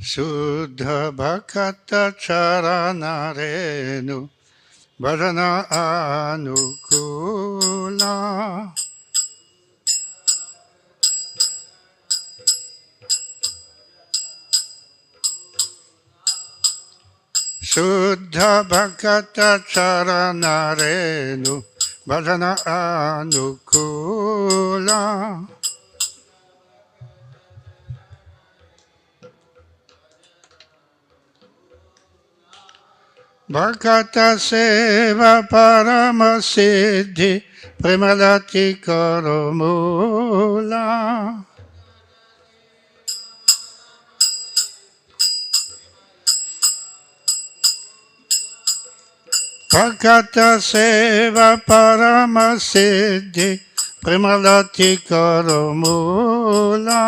Shuddha Bhakata Charanarenu Bhajana Anukula Shuddha Bhakata Charanarenu Bhajana Anukula Bhakata Seva Parama Siddhi Premalati Karomula Bhakata Seva Parama Siddhi Premalati Karomula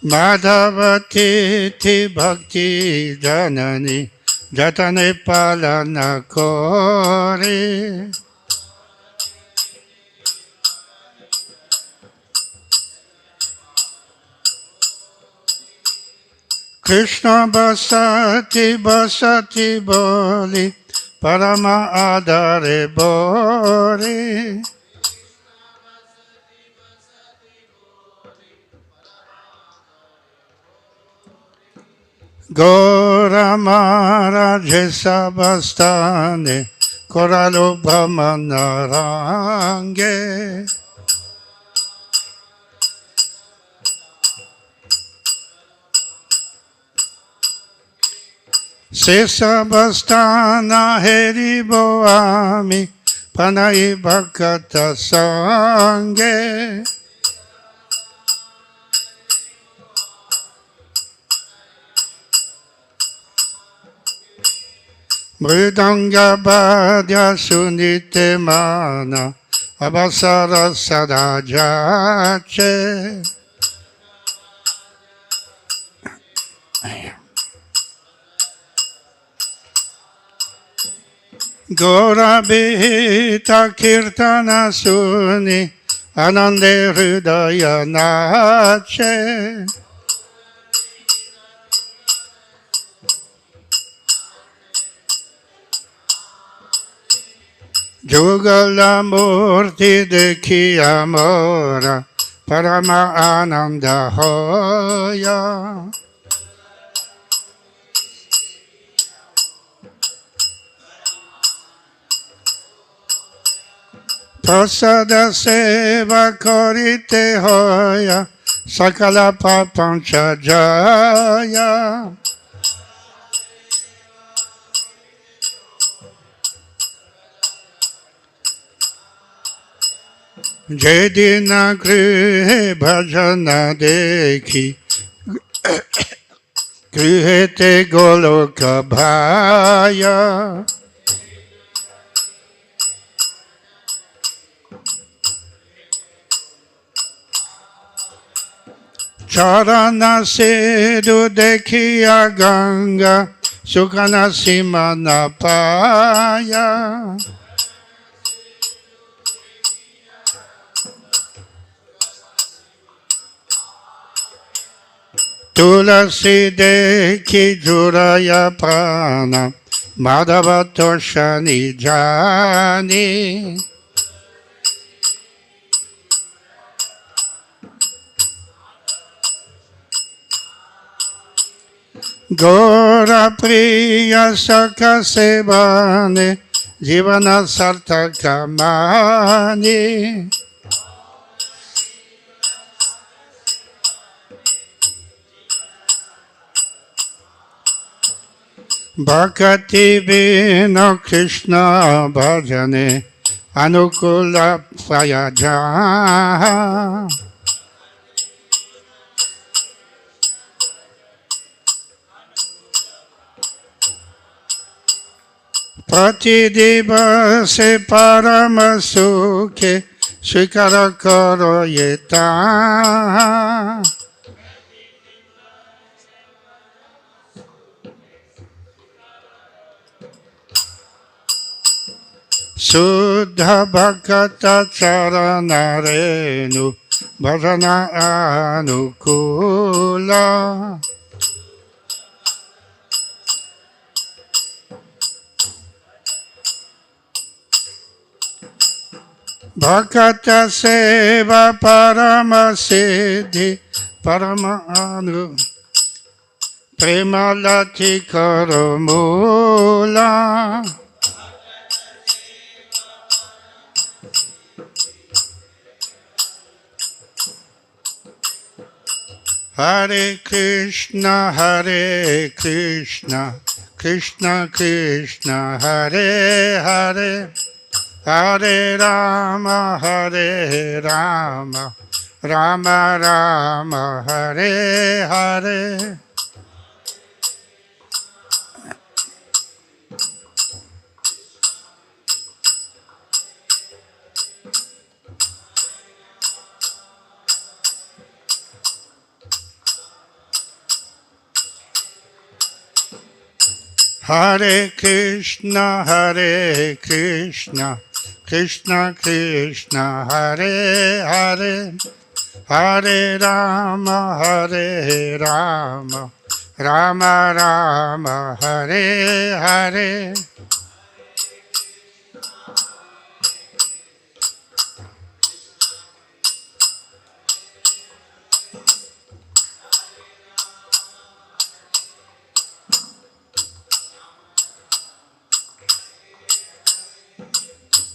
Madhavati Ti Bhakti Janani Jatane Palana Kori Krishna Basati Basati Boli Parama Adare Bori Gora Maharaja Sabastane Koralo Brahmanarange Sesabastana Heriboami Panai Bhakata Sange Mridanga Badya Sunite Mana Abasara Sadajache Gora Bihita Kirtana Suni Anande Hridaya Nache Jugala Murti Dekhi Amora Parama Ananda Hoya Prasada Seva Korite Hoya Sakala Papancha Jaya Jedina Grihe Bhajana Dekhi Grihete Goloka Bhaya Charana Sedu Dekhiya Ganga Sukana Simana Paya Tulasi Dekhi Juraya Prana Madhava Toshani Jani Gora Priya Saka Sebane Jivana Sartakamani Bhakati Vino Krishna Bhajane Anukula Prayaja Prati Divase Parama Sukhe Shikara Karo Yeta Suddha Bhakata Charana Renu Bhajana Anukula. Bhakata Seva Parama Siddhi Parama Anu Premalati Karamula. Hare Krishna, Hare Krishna, Krishna Krishna, Hare Hare, Hare Rama, Hare Rama, Rama Rama, Hare Hare. Hare Krishna, Hare Krishna, Krishna Krishna, Hare Hare, Hare Rama, Hare Rama, Rama Rama, Hare Hare.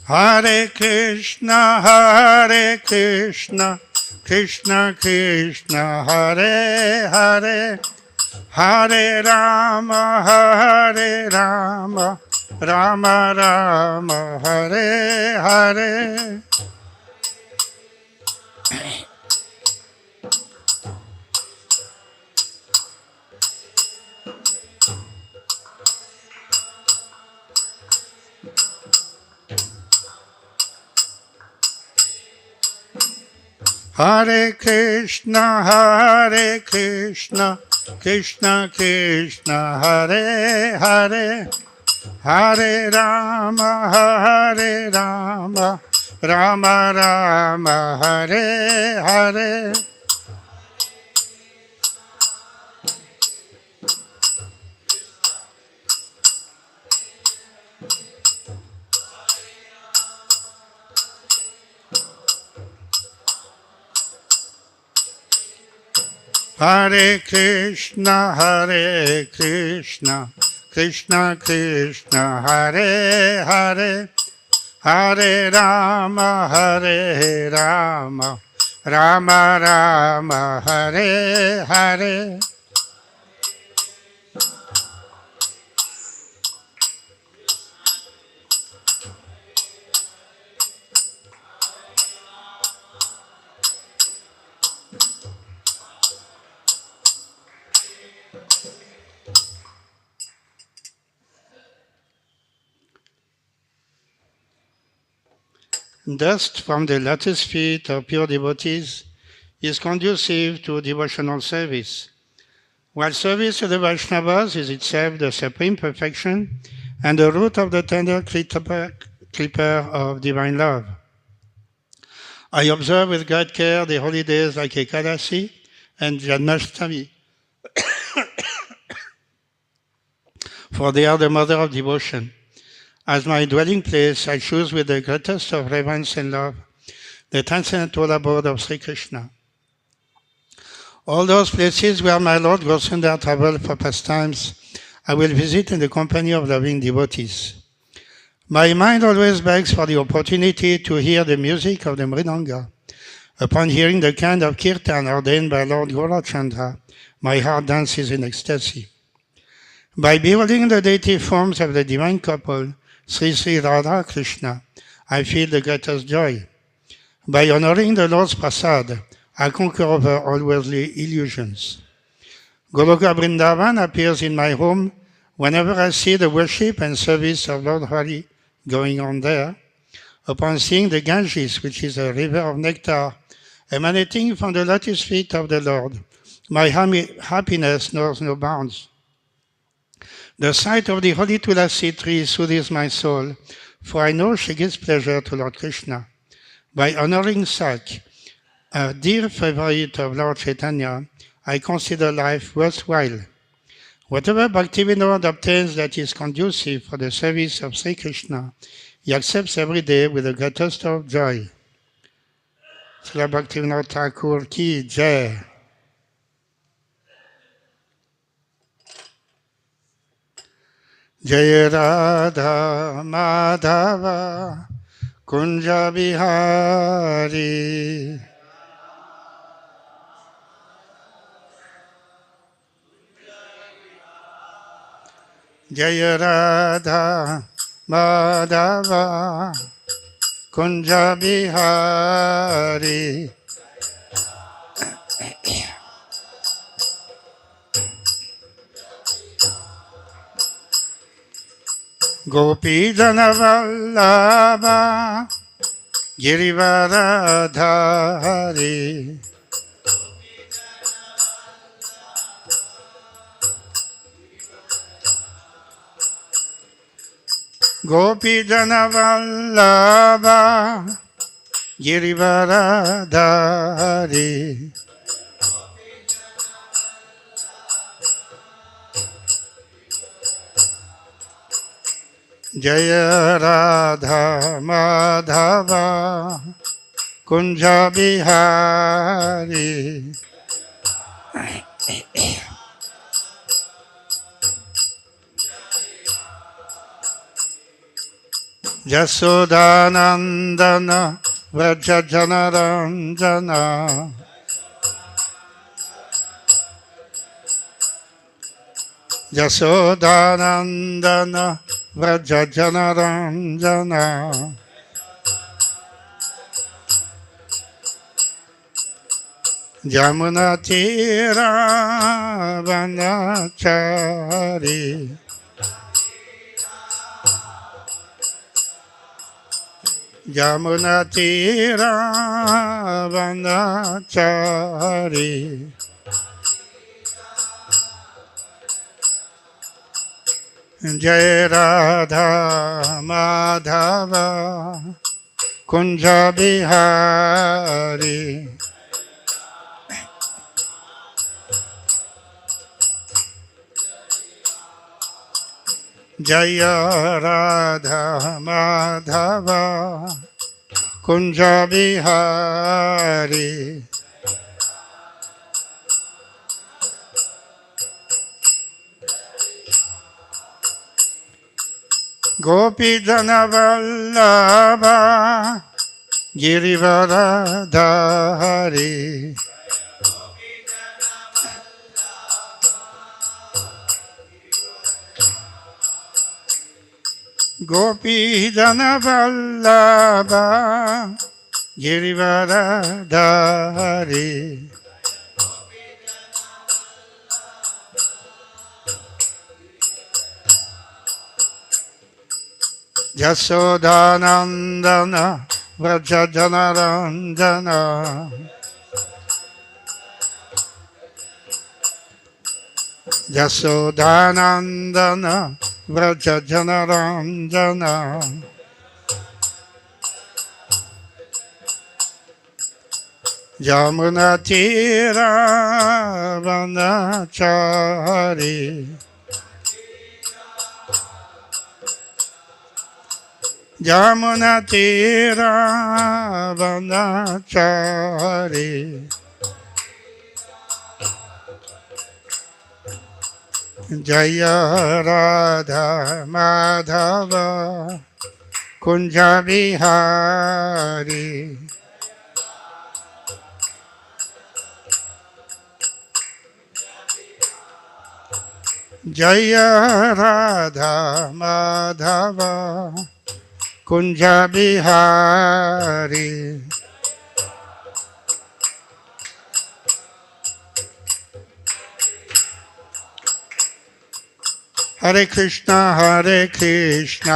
Hare Krishna, Hare Krishna, Krishna Krishna, Hare Hare, Hare Rama, Hare Rama, Rama Rama, Hare Hare. Hare Krishna, Hare Krishna, Krishna Krishna, Hare Hare, Hare Rama, Hare Rama, Rama Rama, Hare Hare. Hare Krishna, Hare Krishna, Krishna Krishna, Hare Hare, Hare Rama, Hare Rama, Rama Rama, Hare Hare. Dust from the lotus feet of pure devotees is conducive to devotional service, while service to the Vaishnavas is itself the supreme perfection and the root of the tender clipper of divine love. I observe with great care the holy days like Ekadasi and Janmashtami, for they are the mother of devotion. As my dwelling place, I choose with the greatest of reverence and love the transcendental abode of Sri Krishna. All those places where my Lord Gosundar traveled for pastimes, I will visit in the company of loving devotees. My mind always begs for the opportunity to hear the music of the mridanga. Upon hearing the kind of kirtan ordained by Lord Gaurachandra, my heart dances in ecstasy. By beholding the deity forms of the divine couple, Sri Sri Radha Krishna, I feel the greatest joy. By honoring the Lord's prasad, I conquer over all worldly illusions. Goloka Vrindavan appears in my home whenever I see the worship and service of Lord Hari going on there. Upon seeing the Ganges, which is a river of nectar emanating from the lotus feet of the Lord, my happiness knows no bounds. The sight of the holy Tulasi tree soothes my soul, for I know she gives pleasure to Lord Krishna. By honoring such a dear favorite of Lord Chaitanya, I consider life worthwhile. Whatever Bhaktivinoda obtains that is conducive for the service of Sri Krishna, he accepts every day with the greatest of joy. Srila Bhaktivinoda Thakur ki jai. Jai Radha Madhava Kunja Bihari. Jai Radha Madhava Kunja Bihari. Gopi Jana Vallabha Girivaradhari. Gopi Jana Vallabha Girivaradhari. Jaya Radha Madhava Kunja Bihari. Jasodanandana Vrajajanaranjana. Jasodanandana Vrajajanaranjana. Jamunatira Vanachari. Jamunatira Vanachari. Jai Radha Madhava Kunja Bihari. Jaya Radha Madhava Kunja Bihari. Gopi Jana Vallabha Girivaradhari. Gopi Jana Vallabha Girivaradhari. Jasodanandana Vrajajanaranjana. Jasodanandana Vrajajanaranjana. Jamunatira Vanachari. Jamunatira Vanachari. Jaya Radha Madhava Kunja Bihari. Jaya Radha Madhava Kunja Bihari. Hare Krishna, Hare Krishna,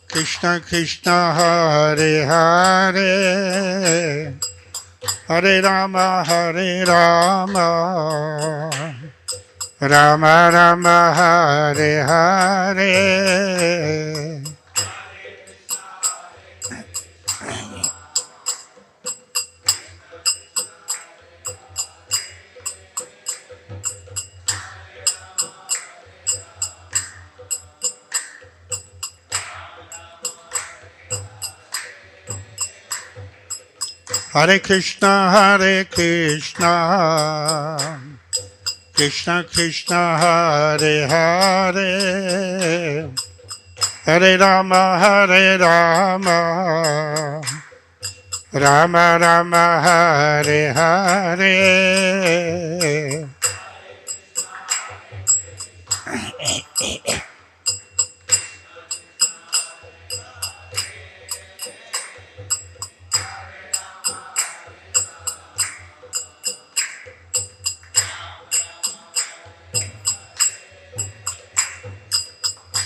Krishna Krishna, Hare Hare, Hare Rama, Rama Rama Hare Hare. Hare Krishna, Hare Krishna, Krishna Krishna, Hare Hare, Hare Rama, Hare Rama, Rama Rama, Hare Hare.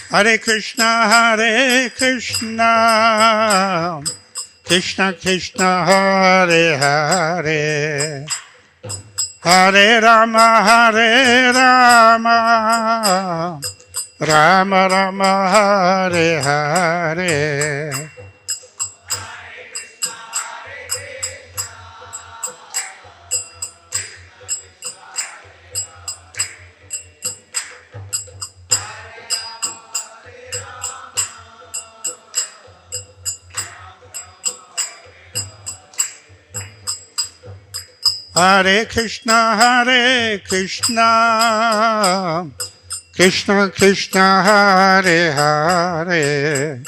Hare Krishna, Hare Krishna, Krishna Krishna, Hare Hare, Hare Rama, Hare Rama, Rama Rama, Hare Hare. Hare Krishna, Hare Krishna, Krishna Krishna, Hare Hare,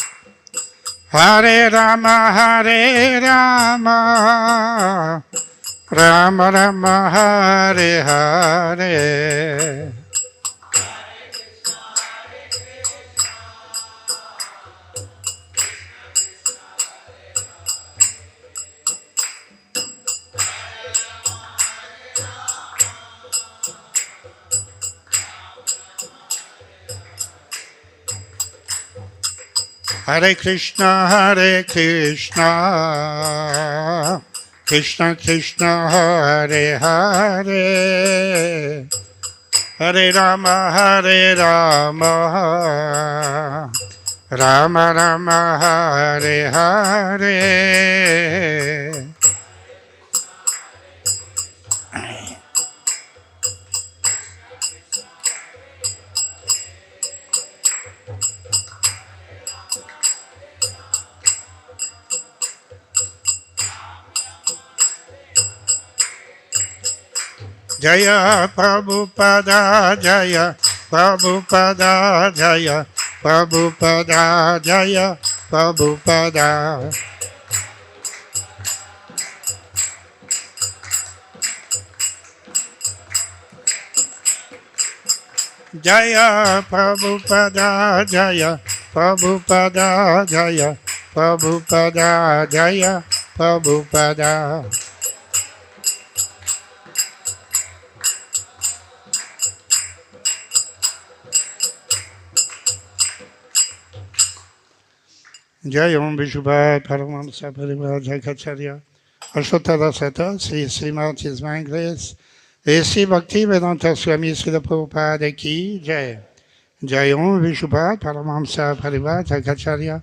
Hare Rama, Hare Rama, Rama Rama, Hare Hare. Hare Krishna, Hare Krishna, Krishna Krishna, Hare Hare, Hare Rama, Hare Rama, Rama Rama, Hare Hare. Jaya Prabhupada, Jaya Prabhupada, Jaya Prabhupada, Jaya Prabhupada. Jaya Prabhupada, Jaya Prabhupada, Jaya Prabhupada, Jaya Prabhupada. Jai Om Vishubhat Paramahamsa Parivar Jaikacharya Ashottara Sata Sri Srimati His Divine Grace et Sri Bhakti Vedanta Swami Srila Prabhupada Ki Jai. Jai Om Vishubhat Paramahamsa Parivar Jaikacharya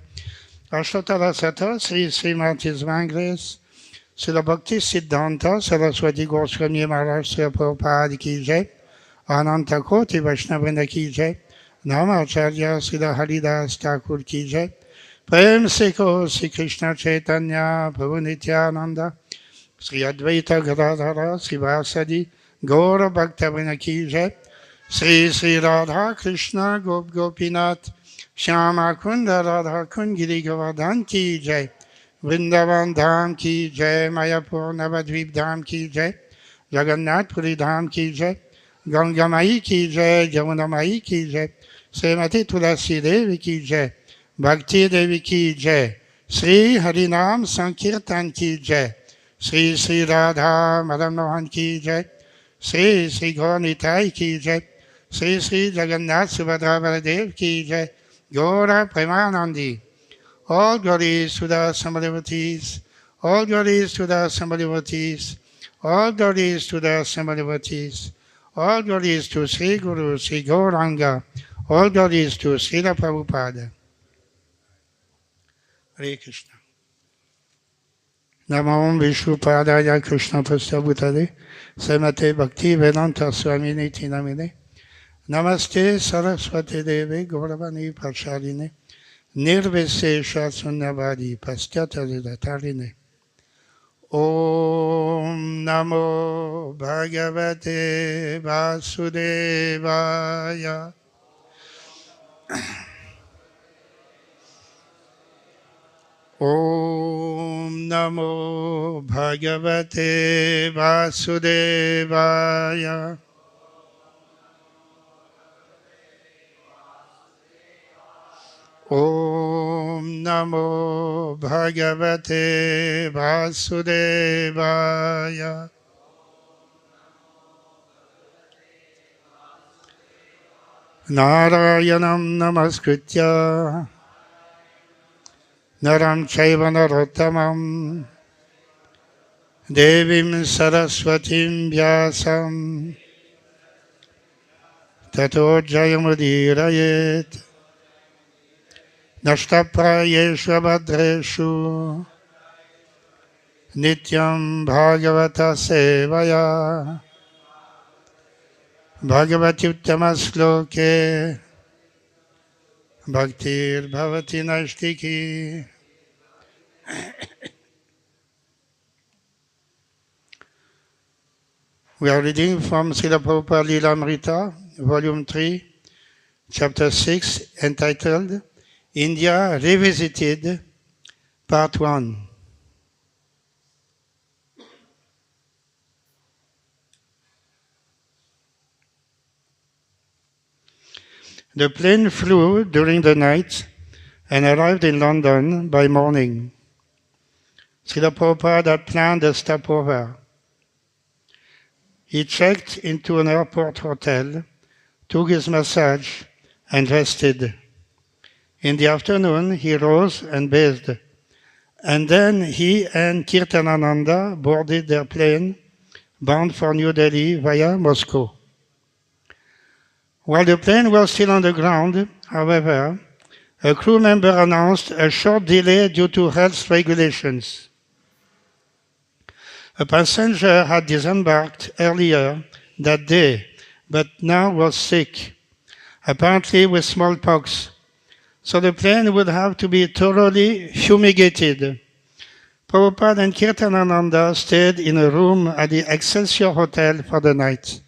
Ashottara Sata Sri Srimati His Divine Grace Srila Bhakti Siddhanta Saraswati Goswami Maharaj Srila Prabhupada Ki Jai. Ananta Koti Vaishnavrinda Ki Jai. Namacharya Srila Haridas Thakur Ki Jai. Prem se ko Sri Krishna Chaitanya Prabhu Nityananda Sri Advaita Gadadhara Sri Vasadi Gaura Bhakta Ki Jai. Sri Sri Radha Krishna Gop Gopinath Shyama Kunda Radha Kund Giri Govardhan Ki Jai. Vrindavan Dham Ki Jai. Mayapur Navadvip Dham Ki Jai. Jagannath Puri Dham Ki Jai. Ganga Mai Ki Jai. Jamuna Mai Ki Jai. Srimati Tulasi Devi Ki Jai. Bhakti Devi Ki Jai. Sri Harinam Sankirtan Ki Jai. Sri Sri Radha Madan Mohan Ki Jai. Sri Sri Gauranitai Ki Jai. Sri Sri Jagannath Subhadra Baladev Ki Jai. Gaura Premanandi. All glories to the Samadhivatis. All glories to the Samadhivatis. All glories to the Samadhivatis. All glories to Sri Guru, Sri Gauranga. All glories to Srila Prabhupada. Hare Krishna. Namo Vishnupadaya Krishna Prasthya Srimate Bhakti Vedanta Swamini Tinamine. Namaste Saraswati Devi Gauravani Pracharine. Nirvesesha Sunyavadi Pastyata Tarine. Om Namo Bhagavate Vasudevaya. Om Namo Bhagavate Vasudevaya. Om Namo Bhagavate Vasudevaya. Narayanam Namaskritya Naram Chaiva Narottamam Devim Saraswatim Vyasam Tato Jayamudirayet Nashtaprayeshu Abhadreshu Nityam Bhagavata Sevaya Bhagavati Uttamasloke Bhaktir Bhavati Naistiki. We are reading from Srila Prabhupada Lilamritam, Volume 3, Chapter 6, entitled India Revisited, Part 1. The plane flew during the night and arrived in London by morning. Srila Prabhupada had planned a stopover. He checked into an airport hotel, took his massage, and rested. In the afternoon, he rose and bathed. And then he and Kirtanananda boarded their plane, bound for New Delhi via Moscow. While the plane was still on the ground, however, a crew member announced a short delay due to health regulations. A passenger had disembarked earlier that day, but now was sick, apparently with smallpox, so the plane would have to be thoroughly fumigated. Prabhupada and Kirtanananda stayed in a room at the Excelsior Hotel for the night.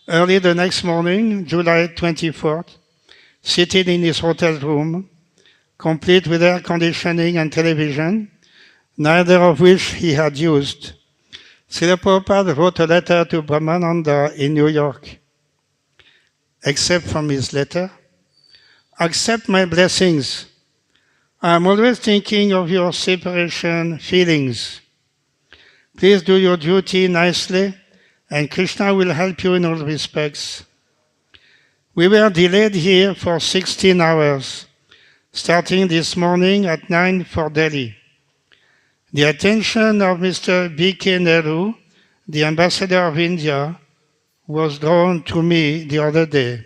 Early the next morning, July 24th, seated in his hotel room, complete with air conditioning and television, neither of which he had used, Srila Prabhupada wrote a letter to Brahmananda in New York. Except from his letter, accept my blessings. I am always thinking of your separation feelings. Please do your duty nicely, and Krishna will help you in all respects. We were delayed here for 16 hours, starting this morning at 9 for Delhi. The attention of Mr. B.K. Nehru, the ambassador of India, was drawn to me the other day.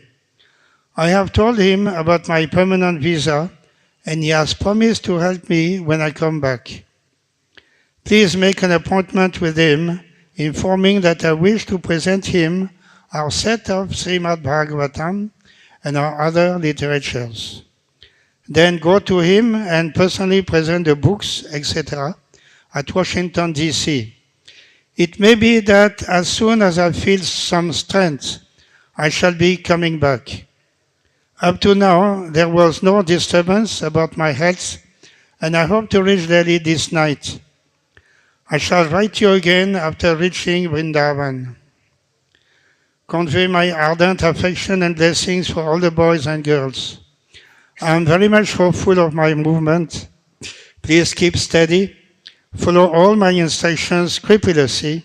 I have told him about my permanent visa, and he has promised to help me when I come back. Please make an appointment with him, informing that I wish to present him our set of Srimad Bhagavatam and our other literatures. Then go to him and personally present the books, etc., at Washington, D.C. It may be that as soon as I feel some strength, I shall be coming back. Up to now, there was no disturbance about my health, and I hope to reach Delhi this night. I shall write you again after reaching Vrindavan. Convey my ardent affection and blessings for all the boys and girls. I am very much hopeful of my movement. Please keep steady. Follow all my instructions scrupulously.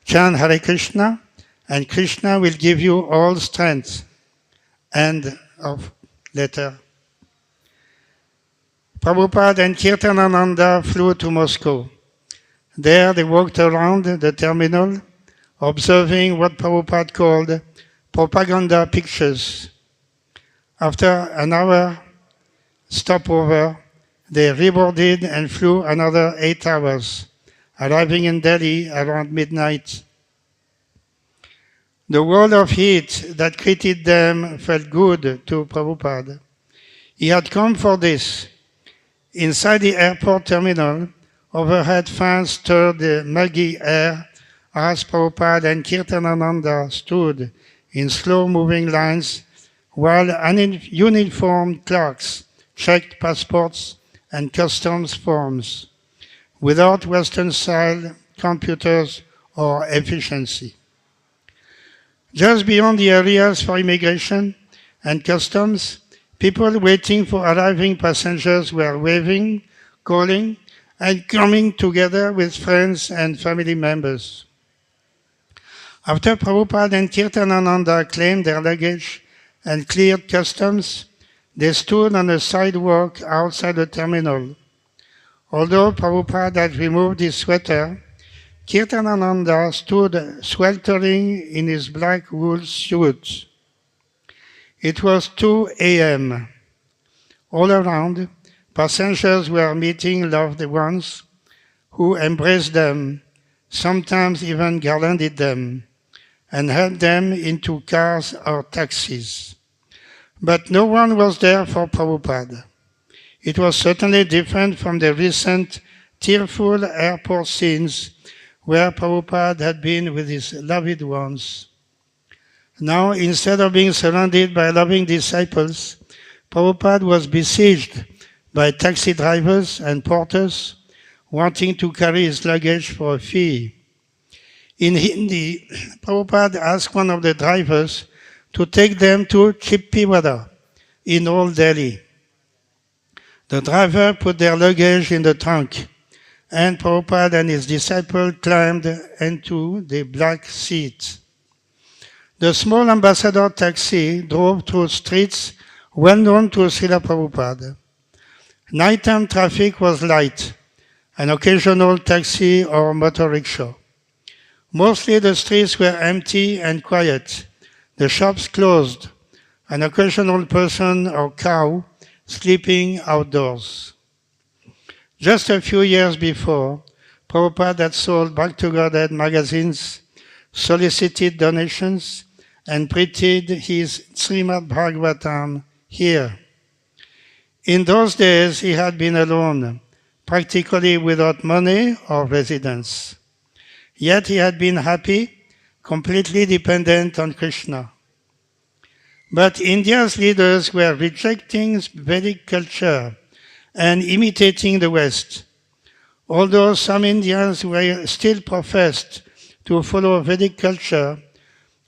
Chant Hare Krishna, and Krishna will give you all strength. End of letter. Prabhupada and Kirtanananda flew to Moscow. There they walked around the terminal, observing what Prabhupada called propaganda pictures. After an hour stopover, they reboarded and flew another 8 hours, arriving in Delhi around midnight. The world of heat that greeted them felt good to Prabhupada. He had come for this. Inside the airport terminal, overhead fans stirred the muggy air as Prabhupada and Kirtanananda stood in slow-moving lines while uniformed clerks checked passports and customs forms without Western-style computers or efficiency. Just beyond the areas for immigration and customs, people waiting for arriving passengers were waving, calling, and coming together with friends and family members. After Prabhupada and Kirtanananda claimed their luggage and cleared customs, they stood on the sidewalk outside the terminal. Although Prabhupada had removed his sweater, Kirtanananda stood sweltering in his black wool suit. It was 2 a.m. All around, passengers were meeting loved ones who embraced them, sometimes even garlanded them, and helped them into cars or taxis. But no one was there for Prabhupada. It was certainly different from the recent tearful airport scenes where Prabhupada had been with his loved ones. Now, instead of being surrounded by loving disciples, Prabhupada was besieged by taxi drivers and porters wanting to carry his luggage for a fee. In Hindi, Prabhupada asked one of the drivers to take them to Chippiwada in Old Delhi. The driver put their luggage in the trunk, and Prabhupada and his disciple climbed into the black seat. The small ambassador taxi drove through streets well known to Srila Prabhupada. Nighttime traffic was light, an occasional taxi or motor rickshaw. Mostly the streets were empty and quiet, the shops closed, an occasional person or cow sleeping outdoors. Just a few years before, Prabhupada had sold Back to Godhead magazines, solicited donations, and printed his Srimad Bhagavatam here. In those days, he had been alone, practically without money or residence. Yet he had been happy, completely dependent on Krishna. But India's leaders were rejecting Vedic culture and imitating the West. Although some Indians were still professed to follow Vedic culture,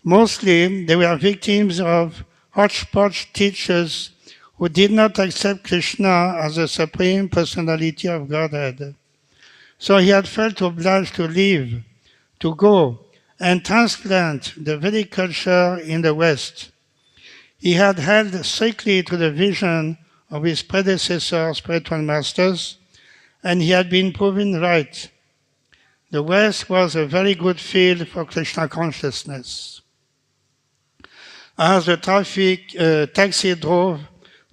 mostly they were victims of hodgepodge teachers who did not accept Krishna as the Supreme Personality of Godhead. So he had felt obliged to leave, to go and transplant the Vedic culture in the West. He had held strictly to the vision of his predecessor spiritual masters, and he had been proven right. The West was a very good field for Krishna consciousness. As the taxi drove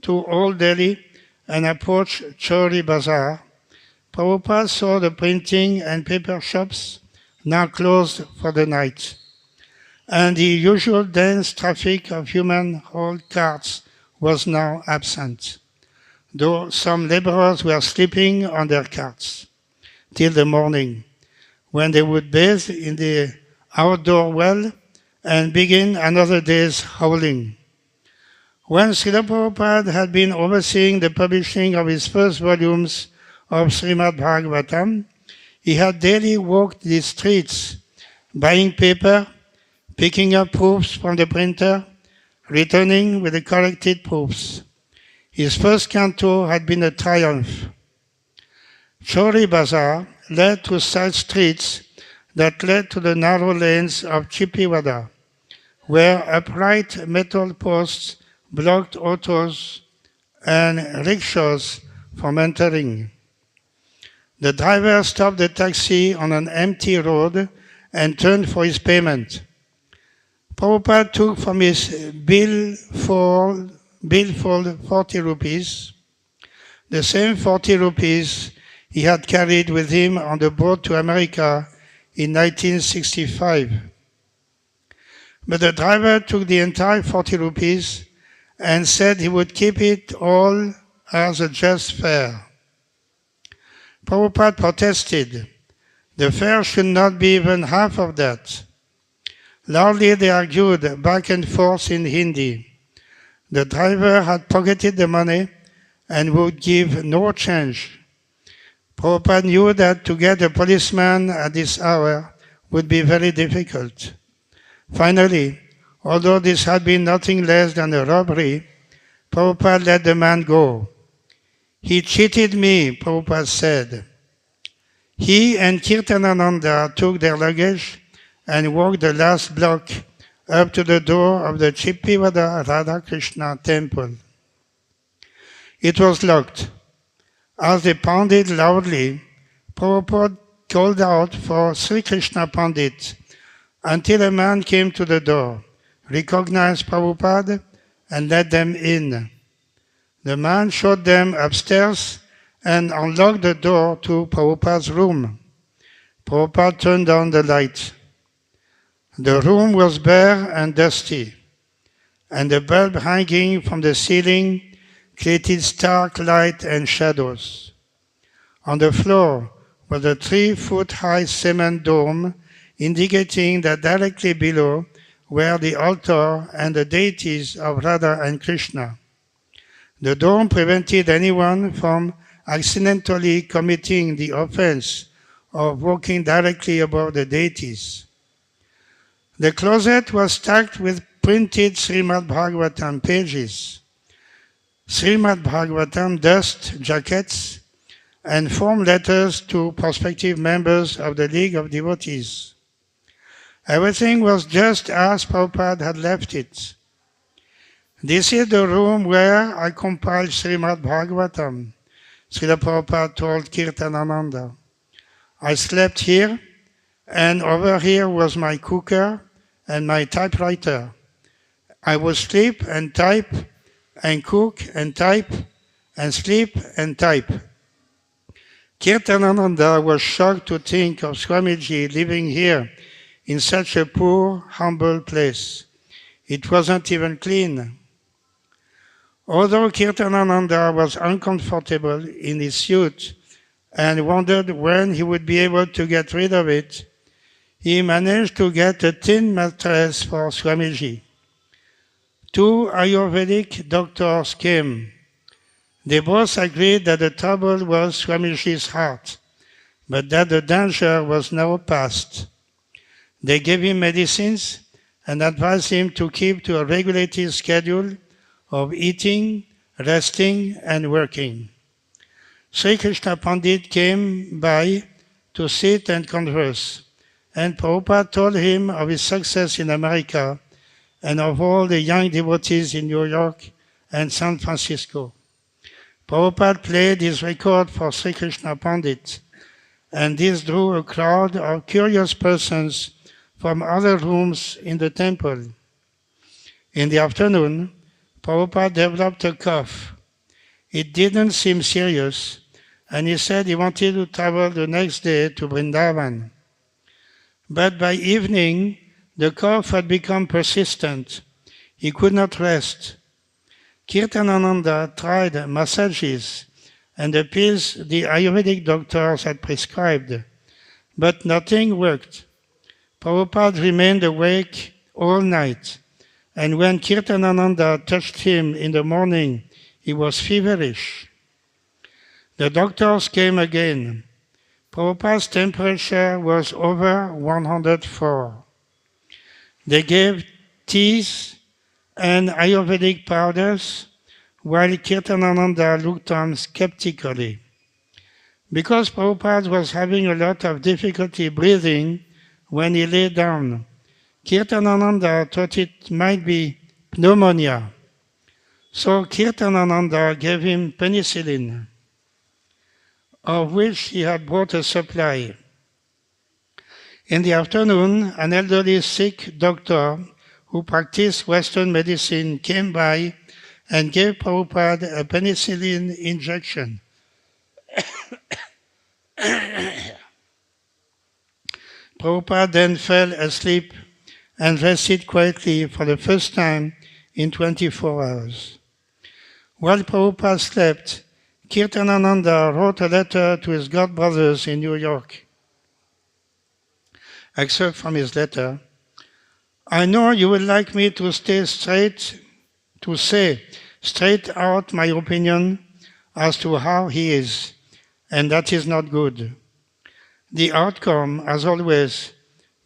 to Old Delhi and approached Chowri Bazaar, Prabhupada saw the printing and paper shops now closed for the night, and the usual dense traffic of human-hauled carts was now absent, though some laborers were sleeping on their carts till the morning, when they would bathe in the outdoor well and begin another day's howling. When Srila Prabhupada had been overseeing the publishing of his first volumes of Srimad Bhagavatam, he had daily walked the streets, buying paper, picking up proofs from the printer, returning with the corrected proofs. His first canto had been a triumph. Chowri Bazaar led to side streets that led to the narrow lanes of Chippiwada, where upright metal posts blocked autos and rickshaws from entering. The driver stopped the taxi on an empty road and turned for his payment. Prabhupada took from his billfold 40 rupees, the same 40 rupees he had carried with him on the boat to America in 1965. But the driver took the entire 40 rupees and said he would keep it all as a just fare. Prabhupada protested. The fare should not be even half of that. Loudly they argued back and forth in Hindi. The driver had pocketed the money and would give no change. Prabhupada knew that to get a policeman at this hour would be very difficult. Finally, although this had been nothing less than a robbery, Prabhupada let the man go. He cheated me, Prabhupada said. He and Kirtanananda took their luggage and walked the last block up to the door of the Chippivada Hare Krishna temple. It was locked. As they pounded loudly, Prabhupada called out for Sri Krishna Pandit until a man came to the door, recognized Prabhupada, and let them in. The man showed them upstairs and unlocked the door to Prabhupada's room. Prabhupada turned on the light. The room was bare and dusty, and the bulb hanging from the ceiling created stark light and shadows. On the floor was a 3-foot-high cement dome, indicating that directly below were the altar and the deities of Radha and Krishna. The dome prevented anyone from accidentally committing the offense of walking directly above the deities. The closet was stacked with printed Srimad Bhagavatam pages, Srimad Bhagavatam dust jackets, and form letters to prospective members of the League of Devotees. Everything was just as Prabhupada had left it. This is the room where I compiled Srimad Bhagavatam, Srila Prabhupada told Kirtanananda. I slept here, and over here was my cooker and my typewriter. I would sleep and type, and cook and type, and sleep and type. Kirtanananda was shocked to think of Swamiji living here in such a poor, humble place. It wasn't even clean. Although Kirtanananda was uncomfortable in his suit and wondered when he would be able to get rid of it, he managed to get a tin mattress for Swamiji. 2 Ayurvedic doctors came. They both agreed that the trouble was Swamiji's heart, but that the danger was now past. They gave him medicines and advised him to keep to a regulated schedule of eating, resting, and working. Sri Krishna Pandit came by to sit and converse, and Prabhupada told him of his success in America and of all the young devotees in New York and San Francisco. Prabhupada played his record for Sri Krishna Pandit, and this drew a crowd of curious persons from other rooms in the temple. In the afternoon, Prabhupada developed a cough. It didn't seem serious, and he said he wanted to travel the next day to Vrindavan. But by evening, the cough had become persistent. He could not rest. Kirtanananda tried massages and the pills the Ayurvedic doctors had prescribed, but nothing worked. Prabhupada remained awake all night, and when Kirtanananda touched him in the morning, he was feverish. The doctors came again. Prabhupada's temperature was over 104. They gave teas and Ayurvedic powders, while Kirtanananda looked on skeptically. Because Prabhupada was having a lot of difficulty breathing when he lay down, Kirtanananda thought it might be pneumonia. So Kirtanananda gave him penicillin, of which he had brought a supply. In the afternoon, an elderly Sikh doctor who practiced Western medicine came by and gave Prabhupada a penicillin injection. Prabhupada then fell asleep and rested quietly for the first time in 24 hours. While Prabhupada slept, Kirtanananda wrote a letter to his godbrothers in New York. Excerpt from his letter. I know you would like me to say straight out my opinion as to how he is, and that is not good. The outcome, as always,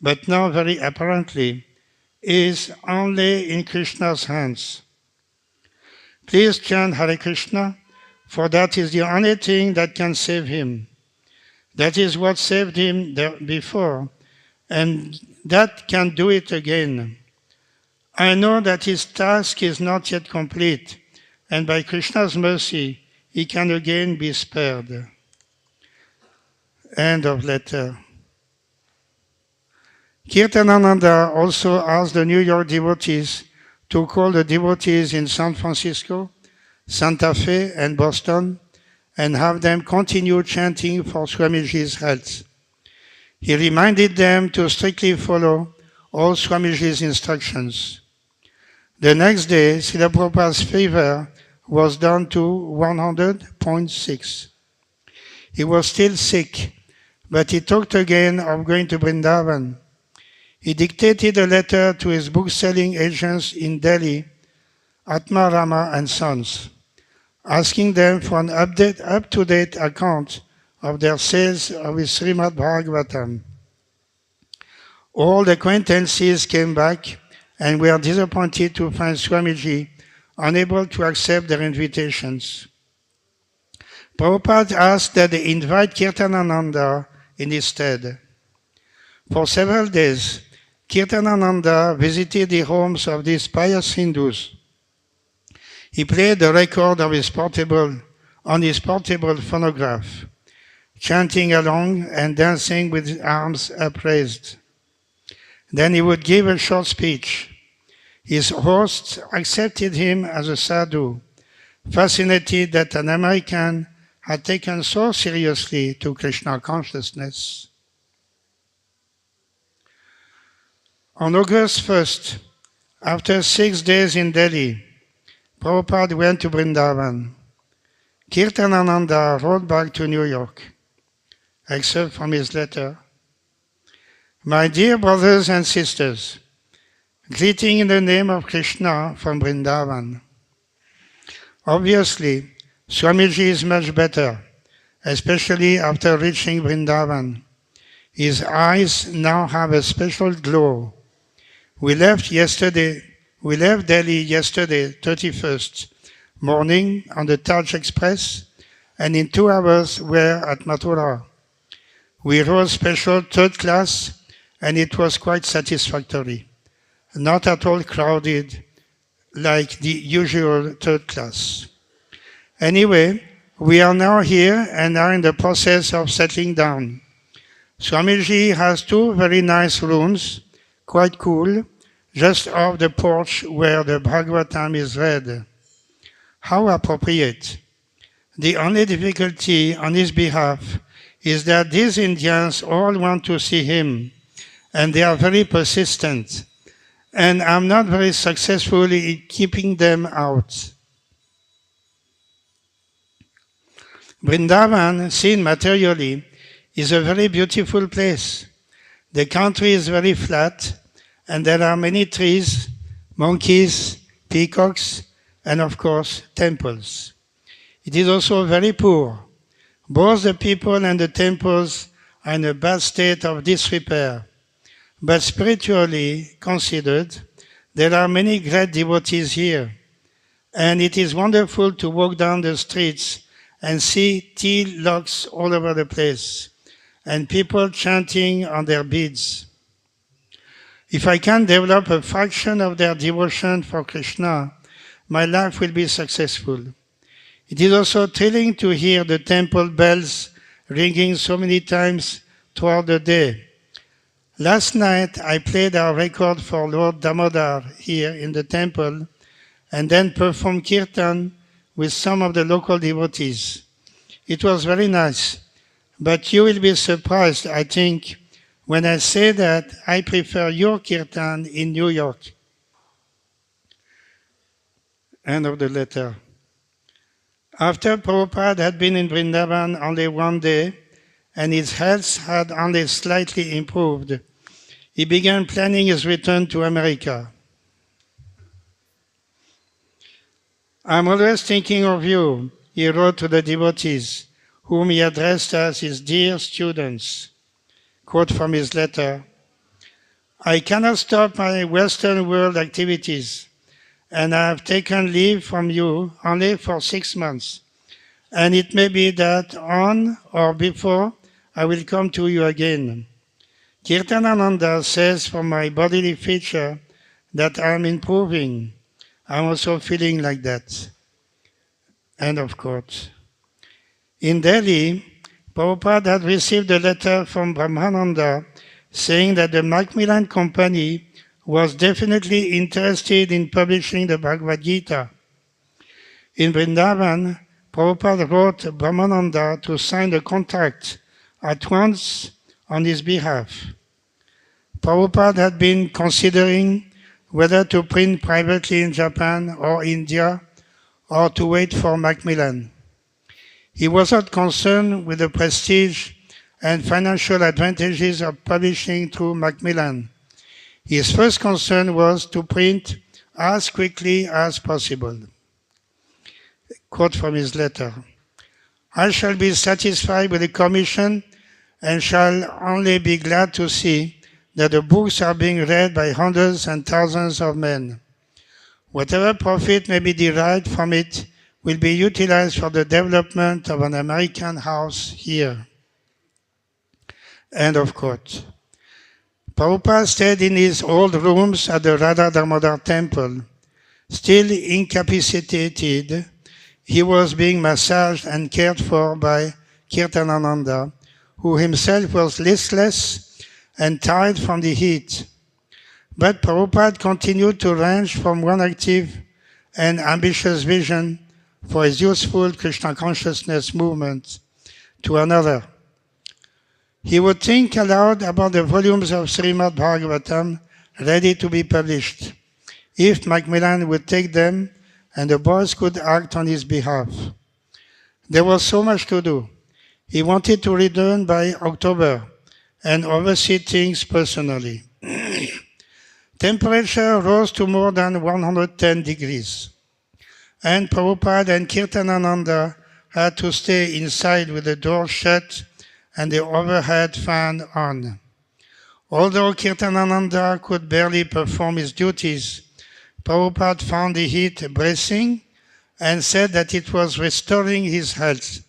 but now very apparently, is only in Krishna's hands. Please chant Hare Krishna, for that is the only thing that can save him. That is what saved him before, and that can do it again. I know that his task is not yet complete, and by Krishna's mercy, he can again be spared. End of letter. Kirtanananda also asked the New York devotees to call the devotees in San Francisco, Santa Fe, and Boston, and have them continue chanting for Swamiji's health. He reminded them to strictly follow all Swamiji's instructions. The next day, Srila Prabhupada's fever was down to 100.6. He was still sick, but he talked again of going to Vrindavan. He dictated a letter to his book-selling agents in Delhi, Atma Rama and Sons, asking them for an up-to-date account of their sales of his Srimad Bhagavatam. All the acquaintances came back and were disappointed to find Swamiji unable to accept their invitations. Prabhupada asked that they invite Kirtanananda in his stead. For several days, Kirtanananda visited the homes of these pious Hindus. He played the record of on his portable phonograph, chanting along and dancing with his arms upraised. Then he would give a short speech. His hosts accepted him as a sadhu, fascinated that an American had taken so seriously to Krishna consciousness. On August 1st, after 6 days in Delhi, Prabhupada went to Vrindavan. Kirtanananda wrote back to New York. Excerpt from his letter. My dear brothers and sisters, greeting in the name of Krishna from Vrindavan. Obviously, Swamiji is much better, especially after reaching Vrindavan. His eyes now have a special glow. We left Delhi yesterday, 31st, morning on the Taj Express, and in 2 hours were at Mathura. We rode special third class, and it was quite satisfactory. Not at all crowded like the usual third class. Anyway, we are now here and are in the process of settling down. Swamiji has 2 very nice rooms, quite cool, just off the porch where the Bhagavatam is read. How appropriate. The only difficulty on his behalf is that these Indians all want to see him, and they are very persistent, and I'm not very successful in keeping them out. Vrindavan, seen materially, is a very beautiful place. The country is very flat, and there are many trees, monkeys, peacocks, and of course, temples. It is also very poor. Both the people and the temples are in a bad state of disrepair. But spiritually considered, there are many great devotees here. And it is wonderful to walk down the streets and see tea logs all over the place, and people chanting on their beads. If I can develop a fraction of their devotion for Krishna, my life will be successful. It is also thrilling to hear the temple bells ringing so many times throughout the day. Last night I played our record for Lord Damodar here in the temple and then performed kirtan with some of the local devotees. It was very nice, but you will be surprised, I think, when I say that I prefer your kirtan in New York. End of the letter. After Prabhupada had been in Vrindavan only one day and his health had only slightly improved, he began planning his return to America. I'm always thinking of you, he wrote to the devotees, whom he addressed as his dear students. Quote from his letter, I cannot stop my Western world activities, and I have taken leave from you only for 6 months. And it may be that on or before I will come to you again. Kirtanananda says from my bodily feature that I am improving. I'm also feeling like that. End of quote. In Delhi, Prabhupada had received a letter from Brahmananda saying that the Macmillan Company was definitely interested in publishing the Bhagavad Gita. In Vrindavan, Prabhupada wrote Brahmananda to sign a contract at once on his behalf. Prabhupada had been considering whether to print privately in Japan or India or to wait for Macmillan. He was not concerned with the prestige and financial advantages of publishing through Macmillan. His first concern was to print as quickly as possible. Quote from his letter, I shall be satisfied with the commission and shall only be glad to see that the books are being read by hundreds and thousands of men. Whatever profit may be derived from it will be utilized for the development of an American house here. End of quote. Prabhupada stayed in his old rooms at the Radha Damodar temple. Still incapacitated, he was being massaged and cared for by Kirtanananda, who himself was listless and tired from the heat. But Prabhupada continued to range from one active and ambitious vision for his useful Krishna consciousness movement to another. He would think aloud about the volumes of Srimad Bhagavatam ready to be published, if Macmillan would take them and the boys could act on his behalf. There was so much to do. He wanted to return by October and oversee things personally. Temperature rose to more than 110 degrees, and Prabhupada and Kirtanananda had to stay inside with the door shut and the overhead fan on. Although Kirtanananda could barely perform his duties, Prabhupada found the heat bracing and said that it was restoring his health.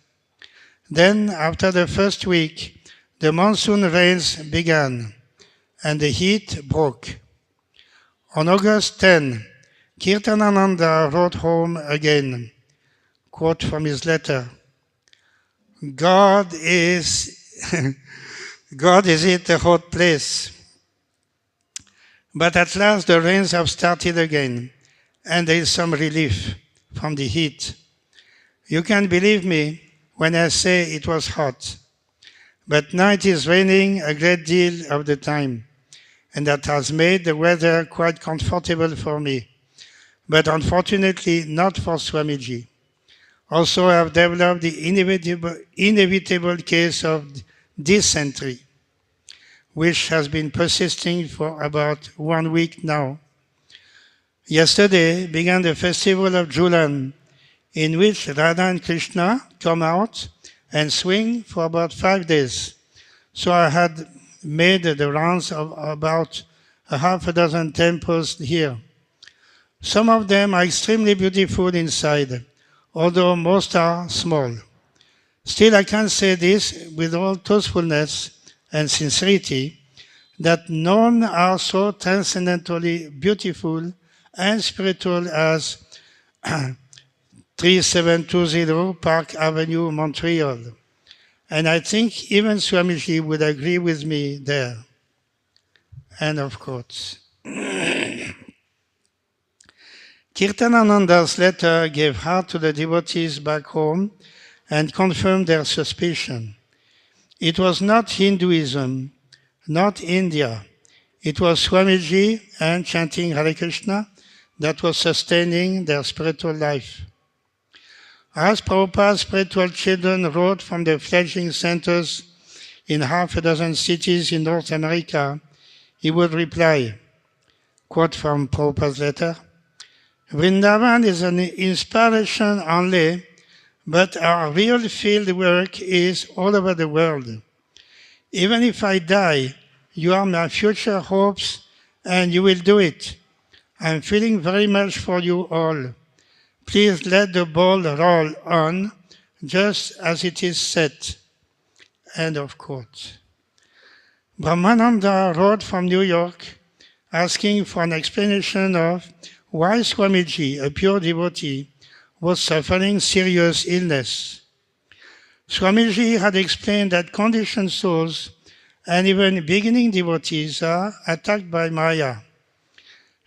Then, after the first week, the monsoon rains began and the heat broke. On August 10, Kirtanananda wrote home again. Quote from his letter, God is it a hot place. But at last the rains have started again, and there is some relief from the heat. You can believe me when I say it was hot. But now it is raining a great deal of the time, and that has made the weather quite comfortable for me. But unfortunately not for Swamiji. Also, I have developed the inevitable case of dysentery, which has been persisting for about 1 week now. Yesterday began the festival of Julan, in which Radha and Krishna come out and swing for about 5 days. So I had made the rounds of about a half a dozen temples here. Some of them are extremely beautiful inside, although most are small. Still, I can say this with all truthfulness and sincerity, that none are so transcendently beautiful and spiritual as 3720 Park Avenue, Montreal. And I think even Swamiji would agree with me there. End of quotes. Kirtanananda's letter gave heart to the devotees back home and confirmed their suspicion. It was not Hinduism, not India. It was Swamiji and chanting Hare Krishna that was sustaining their spiritual life. As Prabhupada's spiritual children wrote from the fledgling centers in half a dozen cities in North America, he would reply, quote from Prabhupada's letter, Vrindavan is an inspiration only, but our real field work is all over the world. Even if I die, you are my future hopes and you will do it. I'm feeling very much for you all. Please let the ball roll on just as it is set. End of quote. Brahmananda wrote from New York asking for an explanation of why Swamiji, a pure devotee, was suffering serious illness. Swamiji had explained that conditioned souls and even beginning devotees are attacked by Maya.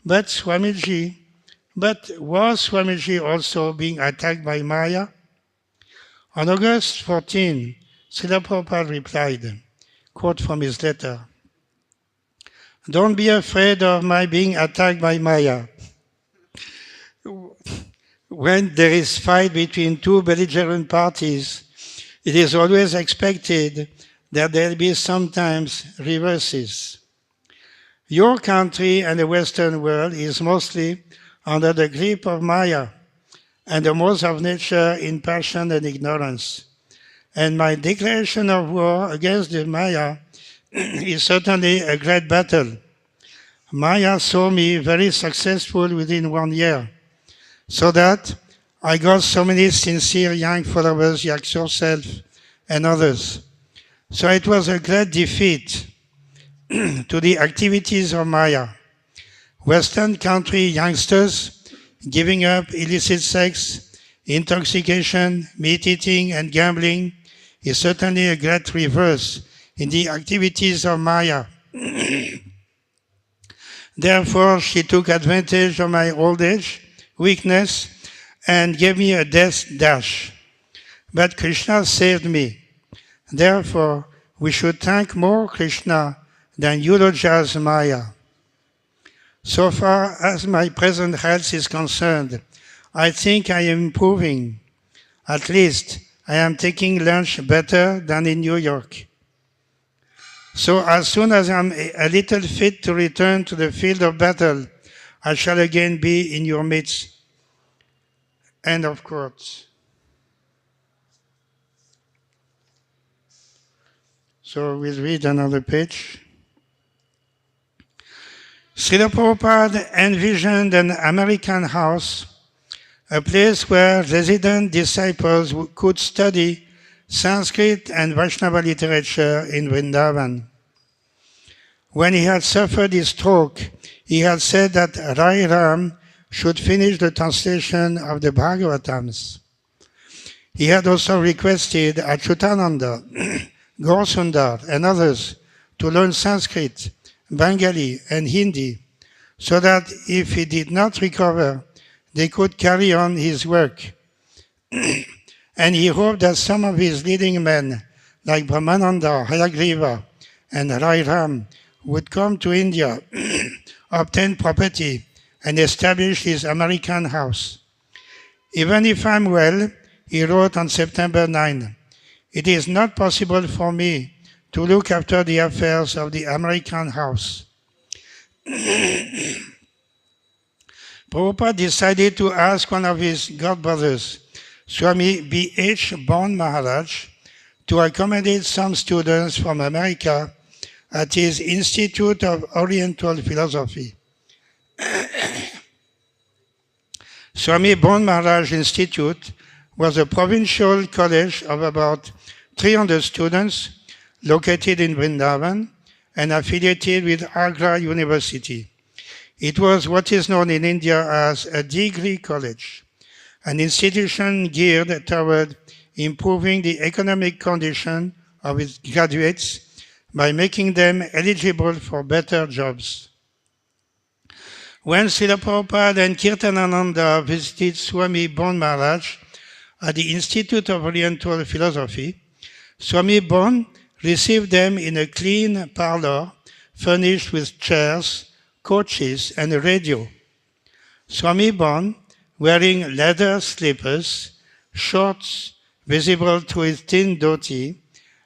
But was Swamiji also being attacked by Maya? On August 14, Srila Prabhupada replied, quote from his letter, Don't be afraid of my being attacked by Maya. When there is fight between two belligerent parties, it is always expected that there will be sometimes reverses. Your country and the Western world is mostly under the grip of Maya and the modes of nature in passion and ignorance. And my declaration of war against the Maya is certainly a great battle. Maya saw me very successful within 1 year, so that I got so many sincere young followers like yourself and others. So it was a great defeat to the activities of Maya. Western country youngsters giving up illicit sex, intoxication, meat eating, and gambling is certainly a great reverse in the activities of Maya. Therefore, she took advantage of my old age, weakness, and gave me a death dash. But Krishna saved me. Therefore, we should thank more Krishna than eulogize Maya. So far as my present health is concerned, I think I am improving. At least I am taking lunch better than in New York. So as soon as I'm a little fit to return to the field of battle, I shall again be in your midst. End of quote. So we'll read another page. Srila Prabhupada envisioned an American house, a place where resident disciples could study Sanskrit and Vaishnava literature in Vrindavan. When he had suffered his stroke, he had said that Rai Ram should finish the translation of the Bhagavatams. He had also requested Achyutananda, Gaurasundar, and others to learn Sanskrit, Bengali, and Hindi, so that if he did not recover, they could carry on his work. And he hoped that some of his leading men, like Brahmananda, Hayagriva, and Rai Ram, would come to India, obtain property, and establish his American house. Even if I'm well, he wrote on September 9, it is not possible for me to look after the affairs of the American house. Prabhupada decided to ask one of his godbrothers, Swami B.H. Bond Maharaj, to accommodate some students from America at his Institute of Oriental Philosophy. Swami Bond Maharaj Institute was a provincial college of about 300 students located in Vrindavan and affiliated with Agra University. It was what is known in India as a degree college, an institution geared toward improving the economic condition of its graduates by making them eligible for better jobs. When Srila Prabhupada and Kirtanananda visited Swami Bon Maharaj at the Institute of Oriental Philosophy, Swami Bon received them in a clean parlor furnished with chairs, couches, and a radio. Swami Bon, wearing leather slippers, shorts visible through his thin dhoti,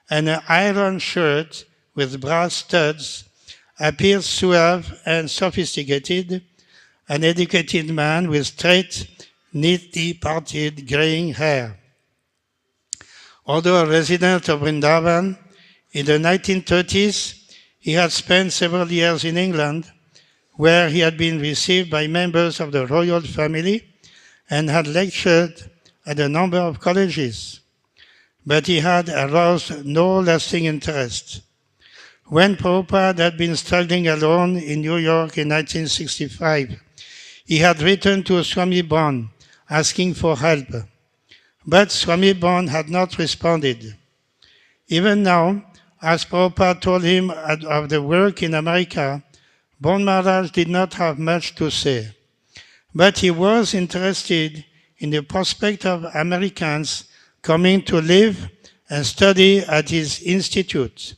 and an iron shirt with brass studs, appeared suave and sophisticated, an educated man with straight, neatly parted graying hair. Although a resident of Vrindavan, in the 1930s, he had spent several years in England, where he had been received by members of the royal family and had lectured at a number of colleges. But he had aroused no lasting interest. When Prabhupada had been struggling alone in New York in 1965, he had written to Swami Bon asking for help. But Swami Bon had not responded. Even now, as Prabhupada told him of the work in America, Bon Maharaj did not have much to say. But he was interested in the prospect of Americans coming to live and study at his institute.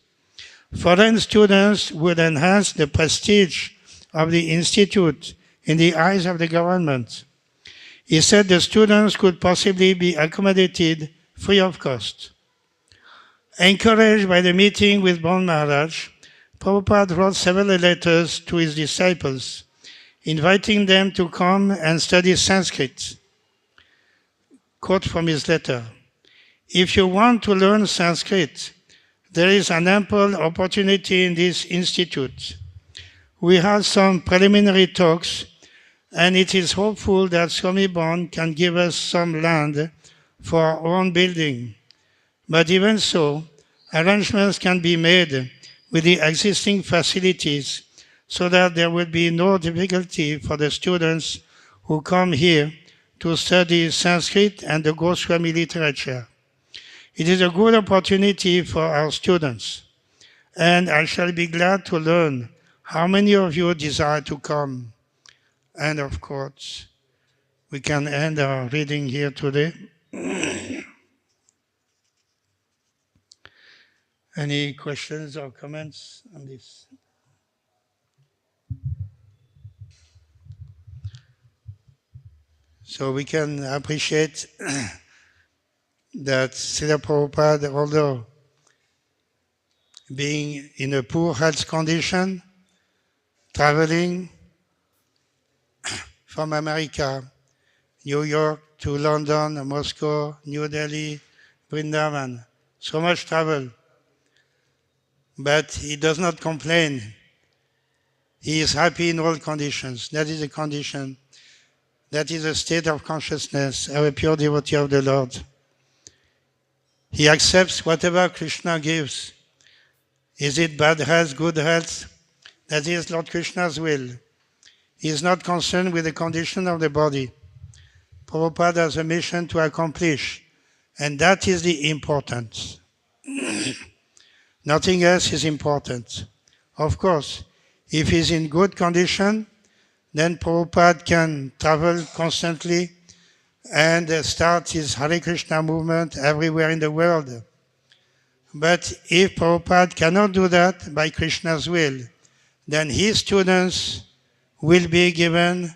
Foreign students would enhance the prestige of the institute in the eyes of the government. He said the students could possibly be accommodated free of cost. Encouraged by the meeting with Bon Maharaj, Prabhupada wrote several letters to his disciples, inviting them to come and study Sanskrit. Quote from his letter: "If you want to learn Sanskrit, there is an ample opportunity in this institute. We had some preliminary talks, and it is hopeful that Swami Bon can give us some land for our own building. But even so, arrangements can be made with the existing facilities so that there will be no difficulty for the students who come here to study Sanskrit and the Goswami literature. It is a good opportunity for our students, and I shall be glad to learn how many of you desire to come." And of course, we can end our reading here today. Any questions or comments on this? So we can appreciate that Srila Prabhupada, although being in a poor health condition, traveling from America, New York to London, Moscow, New Delhi, Vrindavan, so much travel. But he does not complain. He is happy in all conditions. That is a condition. That is a state of consciousness, a pure devotee of the Lord. He accepts whatever Krishna gives. Is it bad health, good health? That is Lord Krishna's will. He is not concerned with the condition of the body. Prabhupada has a mission to accomplish, and that is the importance. Nothing else is important. Of course, if he's in good condition, then Prabhupada can travel constantly and start his Hare Krishna movement everywhere in the world. But if Prabhupada cannot do that by Krishna's will, then his students will be given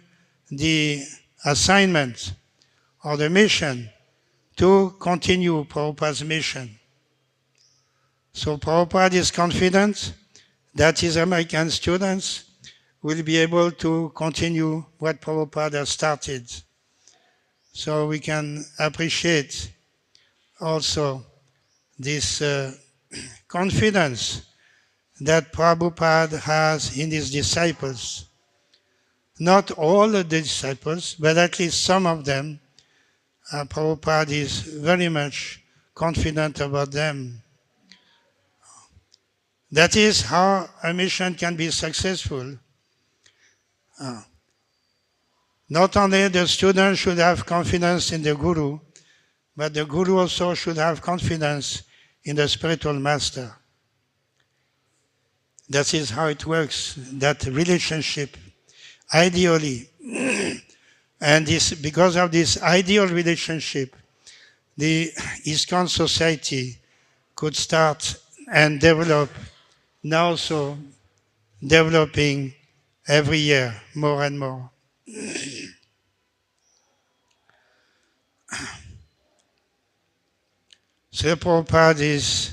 the assignment or the mission to continue Prabhupada's mission. So Prabhupada is confident that his American students will be able to continue what Prabhupada has started. So we can appreciate also this confidence that Prabhupada has in his disciples. Not all the disciples, but at least some of them, Prabhupada is very much confident about them. That is how a mission can be successful. Not only the student should have confidence in the Guru, but the Guru also should have confidence in the spiritual master. That is how it works, that relationship, ideally. And this, because of this ideal relationship, the ISKCON society could start and develop, now so developing every year more and more. Srila Prabhupada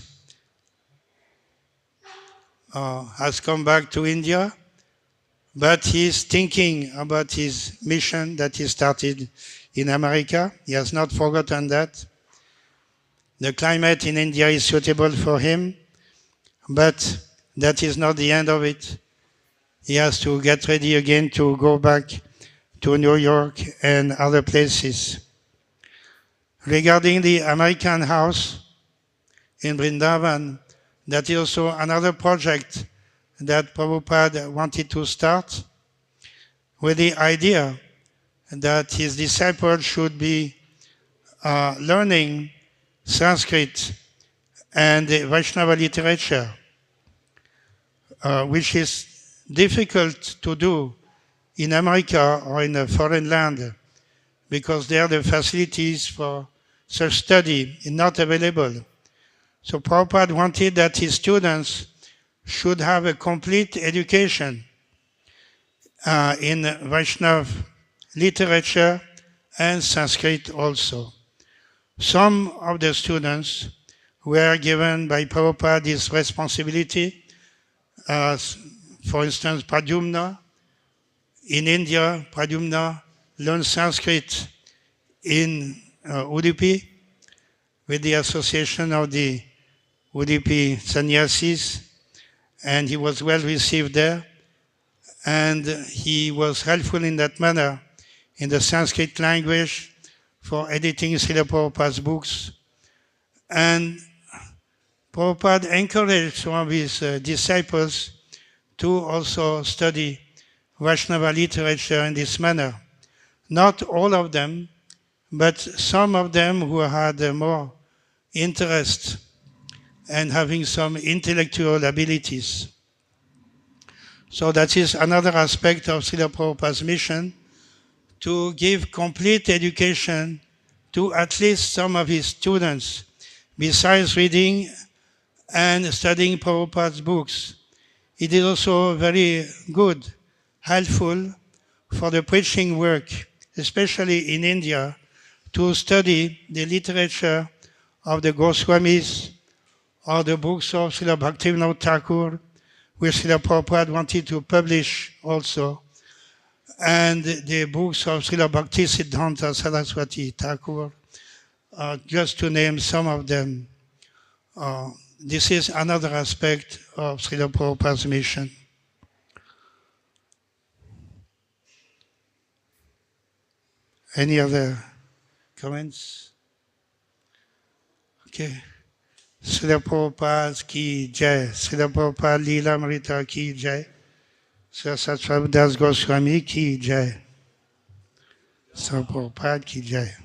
has come back to India, but he's thinking about his mission that he started in America. He has not forgotten that. The climate in India is suitable for him, but that is not the end of it. He has to get ready again to go back to New York and other places. Regarding the American house in Vrindavan, that is also another project that Prabhupada wanted to start, with the idea that his disciples should be learning Sanskrit and Vaishnava literature, which is difficult to do in America or in a foreign land, because there the facilities for such study are not available. So Prabhupada wanted that his students should have a complete education in Vaishnava literature and Sanskrit also. Some of the students were given by Prabhupada this responsibility. For instance, Pradyumna. In India, Pradyumna learned Sanskrit in Udupi with the association of the Udupi sannyasis, and he was well received there. And he was helpful in that manner in the Sanskrit language for editing Srila Prabhupada's books. And Prabhupada encouraged some of his disciples to also study Vaishnava literature in this manner. Not all of them, but some of them who had more interest and having some intellectual abilities. So that is another aspect of Srila Prabhupada's mission, to give complete education to at least some of his students, besides reading and studying Prabhupada's books. It is also very good, helpful for the preaching work, especially in India, to study the literature of the Goswamis or the books of Srila Bhaktivinoda Thakur, which Srila Prabhupada wanted to publish also, and the books of Srila Bhakti Siddhanta Saraswati Thakur, just to name some of them. This is another aspect of Srila Prabhupada's mission. Any other comments? Okay. Srila Prabhupada ki jai. Srila Prabhupada Lilamritam ki jai. Srila Satsvadas Goswami ki jai. Srila Prabhupada ki jai.